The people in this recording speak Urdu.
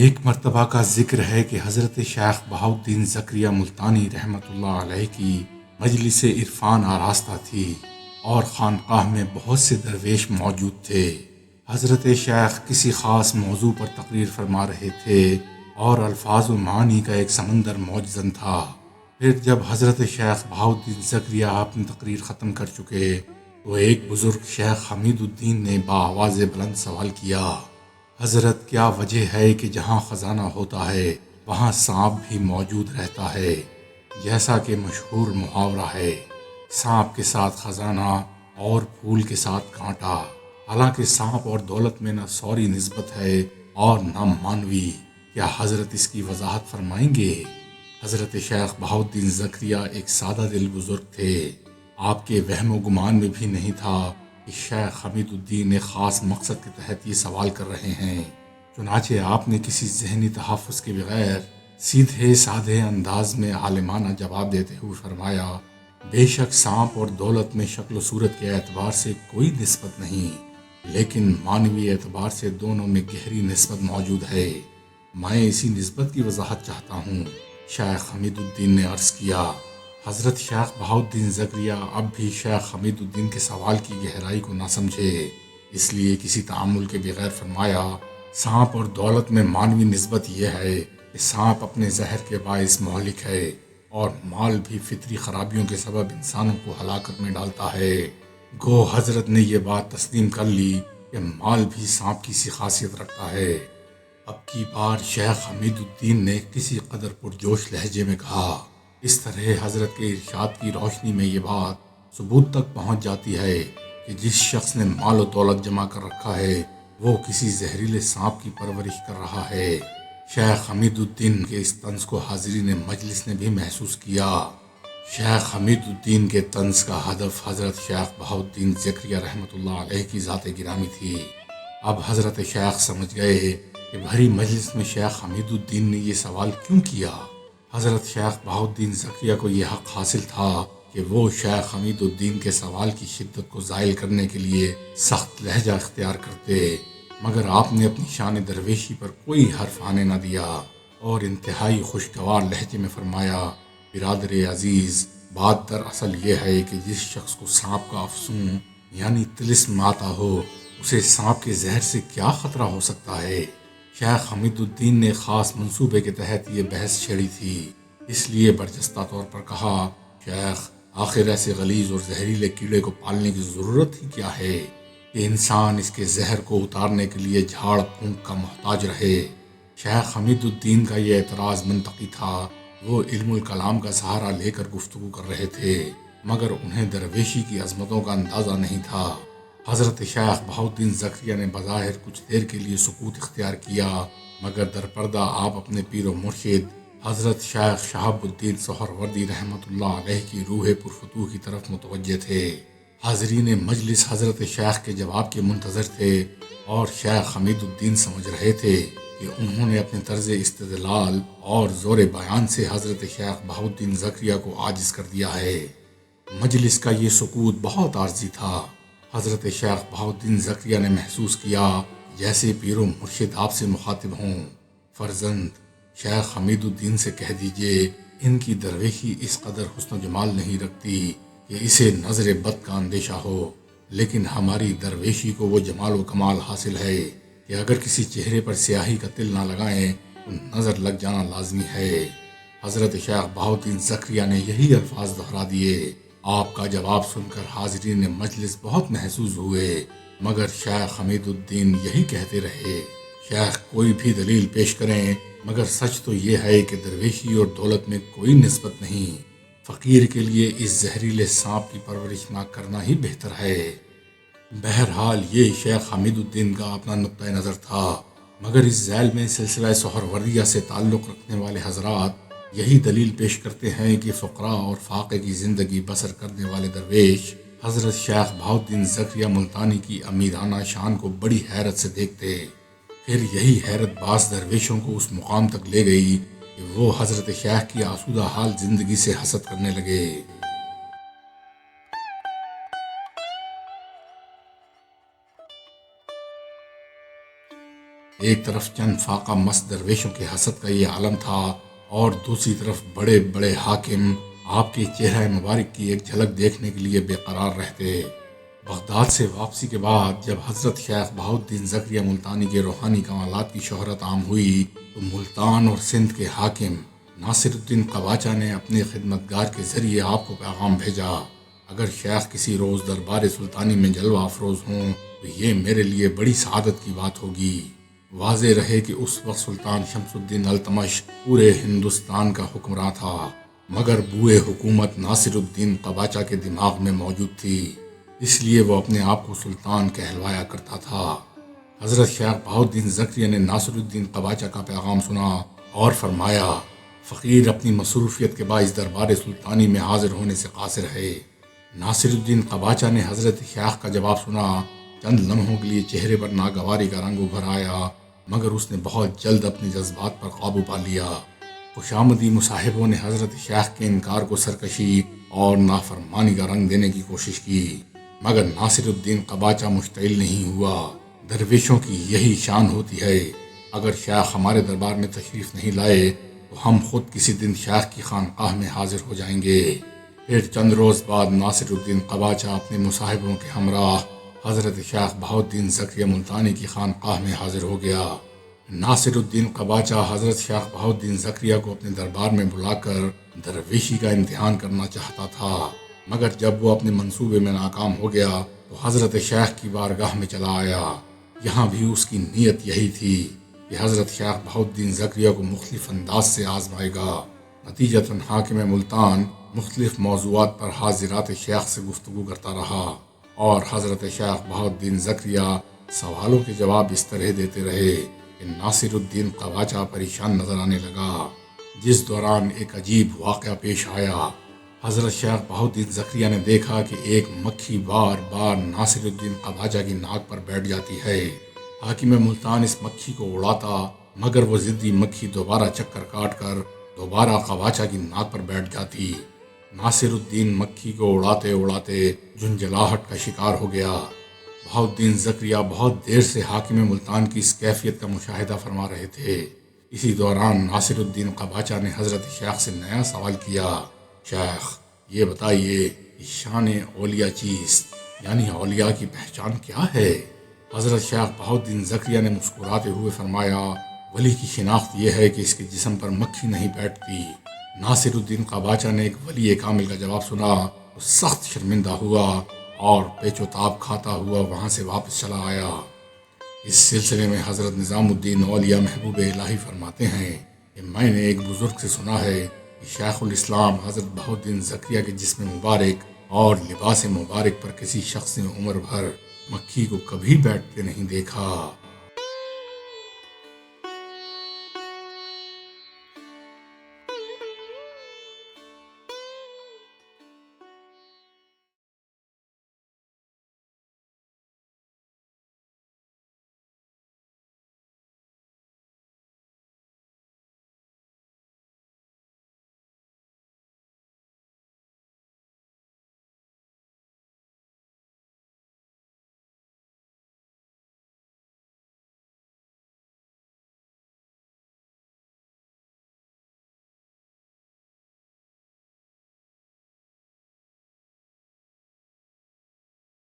ایک مرتبہ کا ذکر ہے کہ حضرت شیخ بہاؤالدین زکریا ملتانی رحمۃ اللہ علیہ کی مجلس عرفان آراستہ تھی اور خانقاہ میں بہت سے درویش موجود تھے۔ حضرت شیخ کسی خاص موضوع پر تقریر فرما رہے تھے اور الفاظ و معانی کا ایک سمندر موجزن تھا۔ پھر جب حضرت شیخ بہاؤالدین زکریا اپنی تقریر ختم کر چکے تو ایک بزرگ شیخ حمید الدین نے بآواز بلند سوال کیا، حضرت کیا وجہ ہے کہ جہاں خزانہ ہوتا ہے وہاں سانپ بھی موجود رہتا ہے؟ جیسا کہ مشہور محاورہ ہے، سانپ کے ساتھ خزانہ اور پھول کے ساتھ کانٹا۔ حالانکہ سانپ اور دولت میں نہ سوری نسبت ہے اور نہ مانوی۔ کیا حضرت اس کی وضاحت فرمائیں گے؟ حضرت شیخ بہاؤالدین زکریا ایک سادہ دل بزرگ تھے۔ آپ کے وہم و گمان میں بھی نہیں تھا کہ شیخ حمید الدین ایک خاص مقصد کے تحت یہ سوال کر رہے ہیں۔ چنانچہ آپ نے کسی ذہنی تحفظ کے بغیر سیدھے سادھے انداز میں عالمانہ جواب دیتے ہوئے فرمایا، بے شک سانپ اور دولت میں شکل و صورت کے اعتبار سے کوئی نسبت نہیں، لیکن معنوی اعتبار سے دونوں میں گہری نسبت موجود ہے۔ میں اسی نسبت کی وضاحت چاہتا ہوں۔ شیخ حمید الدین نے عرض کیا۔ حضرت شیخ بہاؤالدین زکریا اب بھی شیخ حمید الدین کے سوال کی گہرائی کو نہ سمجھے، اس لیے کسی تعامل کے بغیر فرمایا، سانپ اور دولت میں معنوی نسبت یہ ہے کہ سانپ اپنے زہر کے باعث مہلک ہے اور مال بھی فطری خرابیوں کے سبب انسانوں کو ہلاکت میں ڈالتا ہے۔ گو حضرت نے یہ بات تسلیم کر لی کہ مال بھی سانپ کی سی خاصیت رکھتا ہے۔ اب کی بار شیخ حمید الدین نے کسی قدر پرجوش لہجے میں کہا، اس طرح حضرت کے ارشاد کی روشنی میں یہ بات ثبوت تک پہنچ جاتی ہے کہ جس شخص نے مال و دولت جمع کر رکھا ہے وہ کسی زہریلے سانپ کی پرورش کر رہا ہے۔ شیخ حمید الدین کے اس طنز کو حاضرین مجلس نے بھی محسوس کیا۔ شیخ حمید الدین کے طنز کا ہدف حضرت شیخ بہاؤالدین زکریا رحمۃ اللہ علیہ کی ذات گرامی تھی۔ اب حضرت شیخ سمجھ گئے کہ بھری مجلس میں شیخ حمید الدین نے یہ سوال کیوں کیا۔ حضرت شیخ بہاؤالدین زکریا کو یہ حق حاصل تھا کہ وہ شیخ حمید الدین کے سوال کی شدت کو زائل کرنے کے لیے سخت لہجہ اختیار کرتے، مگر آپ نے اپنی شان درویشی پر کوئی حرف آنے نہ دیا اور انتہائی خوشگوار لہجے میں فرمایا، برادر عزیز، بات دراصل یہ ہے کہ جس شخص کو سانپ کا افسون یعنی طلسم آتا ہو اسے سانپ کے زہر سے کیا خطرہ ہو سکتا ہے۔ شیخ حمید الدین نے خاص منصوبے کے تحت یہ بحث چھیڑی تھی، اس لیے برجستہ طور پر کہا، شیخ، آخر ایسے غلیظ اور زہریلے کیڑے کو پالنے کی ضرورت ہی کیا ہے کہ انسان اس کے زہر کو اتارنے کے لیے جھاڑ پھونک کا محتاج رہے۔ شیخ حمید الدین کا یہ اعتراض منطقی تھا۔ وہ علم الکلام کا سہارا لے کر گفتگو کر رہے تھے، مگر انہیں درویشی کی عظمتوں کا اندازہ نہیں تھا۔ حضرت شیخ بہاؤالدین زکریا نے بظاہر کچھ دیر کے لیے سکوت اختیار کیا، مگر در پردہ آپ اپنے پیر و مرشد حضرت شیخ شہاب الدین سہروردی رحمۃ اللہ علیہ کی روح پرفتوح کی طرف متوجہ تھے۔ حاضرین مجلس حضرت شیخ کے جواب کے منتظر تھے اور شیخ حمید الدین سمجھ رہے تھے کہ انہوں نے اپنے طرز استدلال اور زور بیان سے حضرت شیخ بہاؤالدین زکریا کو عاجز کر دیا ہے۔ مجلس کا یہ سکوت بہت عارضی تھا۔ حضرت شیخ بہاؤالدین زکریا نے محسوس کیا جیسے پیر و مرشد آپ سے مخاطب ہوں، فرزند، شیخ حمید الدین سے کہہ دیجئے ان کی درویشی اس قدر حسن و جمال نہیں رکھتی کہ اسے نظر بد کا اندیشہ ہو، لیکن ہماری درویشی کو وہ جمال و کمال حاصل ہے کہ اگر کسی چہرے پر سیاہی کا تل نہ لگائیں تو نظر لگ جانا لازمی ہے۔ حضرت شیخ بہاؤالدین زکریا نے یہی الفاظ دہرا دیے۔ آپ کا جواب سن کر حاضرین مجلس بہت محظوظ ہوئے، مگر شیخ حمید الدین یہی کہتے رہے، شیخ کوئی بھی دلیل پیش کریں، مگر سچ تو یہ ہے کہ درویشی اور دولت میں کوئی نسبت نہیں۔ فقیر کے لیے اس زہریلے سانپ کی پرورش نہ کرنا ہی بہتر ہے۔ بہرحال یہ شیخ حمید الدین کا اپنا نقطہ نظر تھا، مگر اس ذیل میں سلسلہ سہروردیہ سے تعلق رکھنے والے حضرات یہی دلیل پیش کرتے ہیں کہ فقراء اور فاقے کی زندگی بسر کرنے والے درویش حضرت شیخ بہاؤالدین زکریا ملتانی کی امیرانہ شان کو بڑی حیرت سے دیکھتے۔ پھر یہی حیرت بعض درویشوں کو اس مقام تک لے گئی کہ وہ حضرت شیخ کی آسودہ حال زندگی سے حسد کرنے لگے۔ ایک طرف چند فاقہ مست درویشوں کے حسد کا یہ عالم تھا اور دوسری طرف بڑے بڑے حاکم آپ کے چہرہ مبارک کی ایک جھلک دیکھنے کے لیے بے قرار رہتے۔ بغداد سے واپسی کے بعد جب حضرت شیخ بہاؤالدین زکریا ملتانی کے روحانی کمالات کی شہرت عام ہوئی تو ملتان اور سندھ کے حاکم ناصر الدین قباچہ نے اپنے خدمتگار کے ذریعے آپ کو پیغام بھیجا، اگر شیخ کسی روز دربار سلطانی میں جلوہ افروز ہوں تو یہ میرے لیے بڑی سعادت کی بات ہوگی۔ واضح رہے کہ اس وقت سلطان شمس الدین التمش پورے ہندوستان کا حکمراں تھا، مگر بوئے حکومت ناصر الدین قباچہ کے دماغ میں موجود تھی، اس لیے وہ اپنے آپ کو سلطان کہلوایا کرتا تھا۔ حضرت شیخ بہاؤالدین زکریا نے ناصر الدین قباچہ کا پیغام سنا اور فرمایا، فقیر اپنی مصروفیت کے باعث دربار سلطانی میں حاضر ہونے سے قاصر ہے۔ ناصر الدین قباچہ نے حضرت شیخ کا جواب سنا، چند لمحوں کے لیے چہرے پر ناگواری کا رنگ ابھر آیا، مگر اس نے بہت جلد اپنے جذبات پر قابو پا لیا۔ خوشامدی مصاحبوں نے حضرت شیخ کے انکار کو سرکشی اور نافرمانی کا رنگ دینے کی کوشش کی، مگر ناصر الدین قباچہ مشتعل نہیں ہوا۔ درویشوں کی یہی شان ہوتی ہے، اگر شیخ ہمارے دربار میں تشریف نہیں لائے تو ہم خود کسی دن شیخ کی خانقاہ میں حاضر ہو جائیں گے۔ پھر چند روز بعد ناصر الدین قباچہ اپنے مصاحبوں کے ہمراہ حضرت شیخ بہاؤالدین زکریا ملتانی کی خانقاہ میں حاضر ہو گیا۔ ناصر الدین قباچہ حضرت شیخ بہاؤالدین زکریا کو اپنے دربار میں بلا کر درویشی کا امتحان کرنا چاہتا تھا، مگر جب وہ اپنے منصوبے میں ناکام ہو گیا تو حضرت شیخ کی بارگاہ میں چلا آیا۔ یہاں بھی اس کی نیت یہی تھی کہ حضرت شیخ بہاؤالدین زکریا کو مختلف انداز سے آزمائے گا۔ نتیجتاً حاکم ملتان مختلف موضوعات پر حاضرات شیخ سے گفتگو کرتا رہا اور حضرت شیخ بہاؤالدین زکریا سوالوں کے جواب اس طرح دیتے رہے کہ ناصر الدین قباچہ پریشان نظر آنے لگا، جس دوران ایک عجیب واقعہ پیش آیا۔ حضرت شیخ بہاؤالدین زکریا نے دیکھا کہ ایک مکھی بار بار ناصر الدین قباچہ کی ناک پر بیٹھ جاتی ہے۔ حاکم ملتان اس مکھی کو اڑاتا، مگر وہ ضدی مکھی دوبارہ چکر کاٹ کر دوبارہ قباچہ کی ناک پر بیٹھ جاتی۔ ناصر الدین مکھی کو اڑاتے اڑاتے جھنجھلاہٹ کا شکار ہو گیا۔ بہاؤالدین زکریا بہت دیر سے حاکم ملتان کی اس کیفیت کا مشاہدہ فرما رہے تھے۔ اسی دوران ناصر الدین قباچہ نے حضرت شیخ سے نیا سوال کیا، شیخ یہ بتائیے کہ شان اولیاء چیست، یعنی اولیاء کی پہچان کیا ہے؟ حضرت شیخ بہاؤالدین زکریا نے مسکراتے ہوئے فرمایا، ولی کی شناخت یہ ہے کہ اس کے جسم پر مکھی نہیں بیٹھتی۔ ناصر الدین قباچہ نے ایک ولی کامل کا جواب سنا تو سخت شرمندہ ہوا اور پیچ و تاب کھاتا ہوا وہاں سے واپس چلا آیا۔ اس سلسلے میں حضرت نظام الدین اولیاء محبوب الہی فرماتے ہیں کہ میں نے ایک بزرگ سے سنا ہے کہ شیخ الاسلام حضرت بہاؤالدین زکریا کے جسم مبارک اور لباس مبارک پر کسی شخص نے عمر بھر مکھی کو کبھی بیٹھتے نہیں دیکھا۔